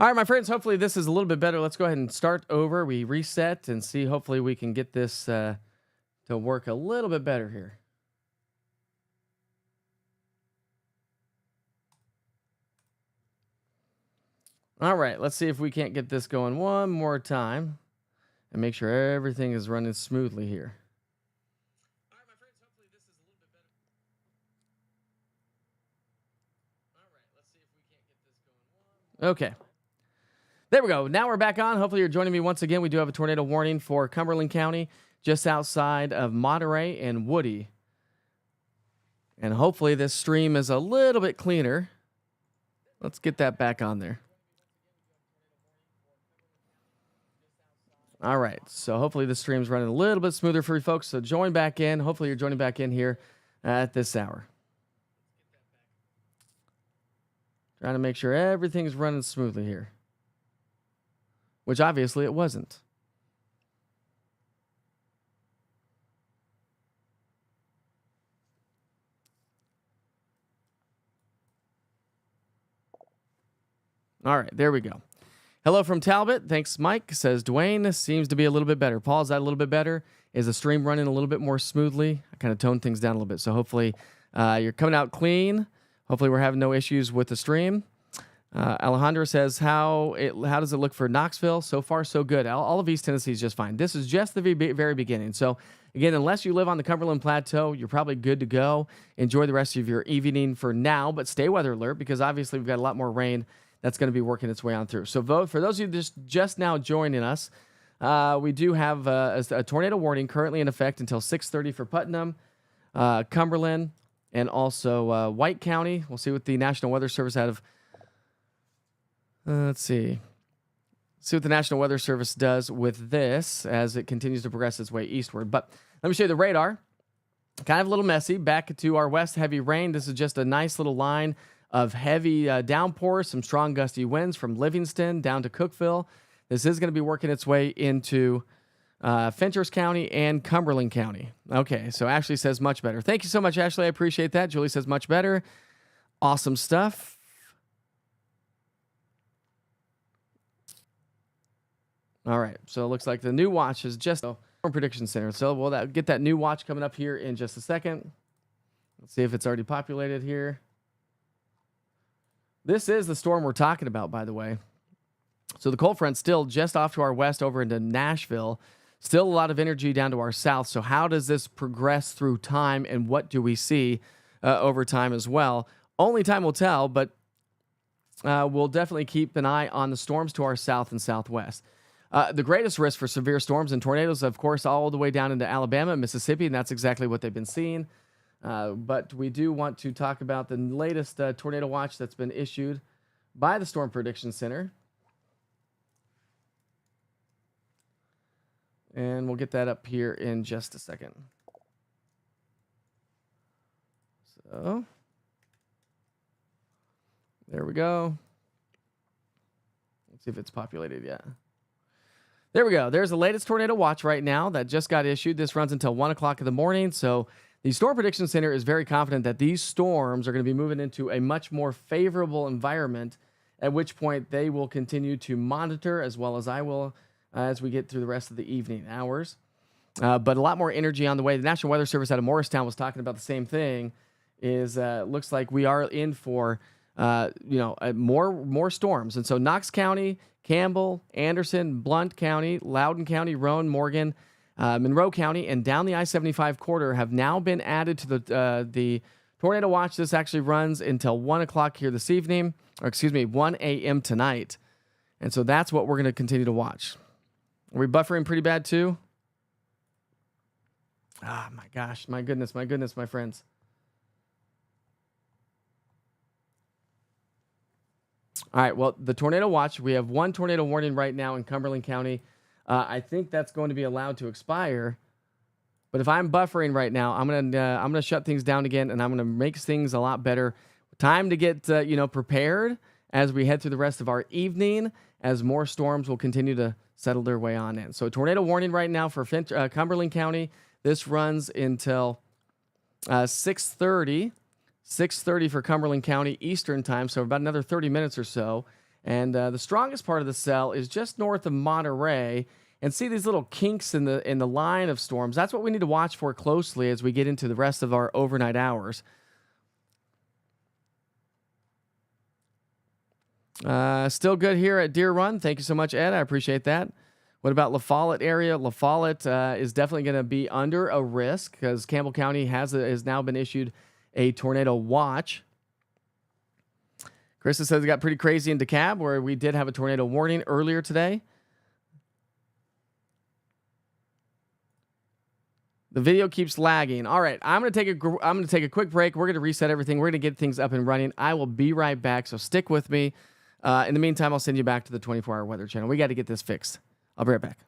All right, my friends, hopefully this is a little bit better. Let's go ahead and start over. We reset and see. Hopefully we can get this to work a little bit better here. All right, let's see if we can't get this going one more time and make sure everything is running smoothly here. All right, my friends, hopefully this is a little bit better. All right, let's see if we can't get this going. Okay. There we go. Now we're back on. Hopefully you're joining me once again. We do have a tornado warning for Cumberland County, just outside of Monterey and Woody. And hopefully this stream is a little bit cleaner. Let's get that back on there. All right. So hopefully the stream's running a little bit smoother for you folks. So join back in. Hopefully you're joining back in here at this hour. Trying to make sure everything's running smoothly here. Which obviously it wasn't. All right, there we go. Hello from Talbot. Thanks, Mike. Says Dwayne seems to be a little bit better. Paul, is that a little bit better? Is the stream running a little bit more smoothly? I kind of toned things down a little bit. So hopefully you're coming out clean. Hopefully we're having no issues with the stream. Alejandro says, how does it look for Knoxville? So far, so good. All of East Tennessee is just fine. This is just the very beginning. So, again, unless you live on the Cumberland Plateau, you're probably good to go. Enjoy the rest of your evening for now, but stay weather alert because obviously we've got a lot more rain that's going to be working its way on through. So, for those of you just now joining us, we do have a tornado warning currently in effect until 6:30 for Putnam, Cumberland, and also White County. We'll see what the National Weather Service out of let's see what the National Weather Service does with this as it continues to progress its way eastward. But let me show you the radar. Kind of a little messy. Back to our west, heavy rain. This is just a nice little line of heavy downpours, some strong gusty winds from Livingston down to Cookeville. This is going to be working its way into Fenchurch County and Cumberland County. Okay, so Ashley says much better. Thank you so much, Ashley. I appreciate that. Julie says much better. Awesome stuff. All right, so it looks like the new watch is just Storm Prediction Center. So we'll get that new watch coming up here in just a second. Let's see if it's already populated here. This is the storm we're talking about, by the way. So the cold front's still just off to our west over into Nashville. Still a lot of energy down to our south. So how does this progress through time, and what do we see over time as well? Only time will tell, but we'll definitely keep an eye on the storms to our south and southwest. The greatest risk for severe storms and tornadoes, of course, all the way down into Alabama and Mississippi, and that's exactly what they've been seeing. But we do want to talk about the latest tornado watch that's been issued by the Storm Prediction Center. And we'll get that up here in just a second. So, there we go. Let's see if it's populated yet. There we go. There's the latest tornado watch right now that just got issued. This runs until 1 o'clock in the morning. So the Storm Prediction Center is very confident that these storms are going to be moving into a much more favorable environment, at which point they will continue to monitor, as well as I will, as we get through the rest of the evening hours. But a lot more energy on the way. The National Weather Service out of Morristown was talking about the same thing. Looks like we are in for more storms. And so Knox County, Campbell, Anderson, Blount County, Loudoun County, Roane, Morgan, Monroe County, and down the I-75 corridor have now been added to the tornado watch. This actually runs until 1 o'clock here this evening, 1 a.m. tonight. And so that's what we're going to continue to watch. Are we buffering pretty bad too? Ah, my gosh. My goodness, my friends. All right, well, the tornado watch, we have one tornado warning right now in Cumberland County. I think that's going to be allowed to expire. But if I'm buffering right now, I'm gonna shut things down again, and I'm gonna make things a lot better. Time to get prepared as we head through the rest of our evening, as more storms will continue to settle their way on in. So tornado warning right now for Cumberland County. This runs until 6:30. 6:30 for Cumberland County Eastern time, so about another 30 minutes or so. And the strongest part of the cell is just north of Monterey. And see these little kinks in the line of storms. That's what we need to watch for closely as we get into the rest of our overnight hours. Still good here at Deer Run. Thank you so much, Ed. I appreciate that. What about La Follette area? La Follette is definitely going to be under a risk because Campbell County has now been issued a tornado watch. Krista says it got pretty crazy in DeKalb, where we did have a tornado warning earlier today. The video keeps lagging. All right, I'm going to take a quick break. We're going to reset everything. We're going to get things up and running. I will be right back, so stick with me. In the meantime, I'll send you back to the 24-hour weather channel. We got to get this fixed. I'll be right back.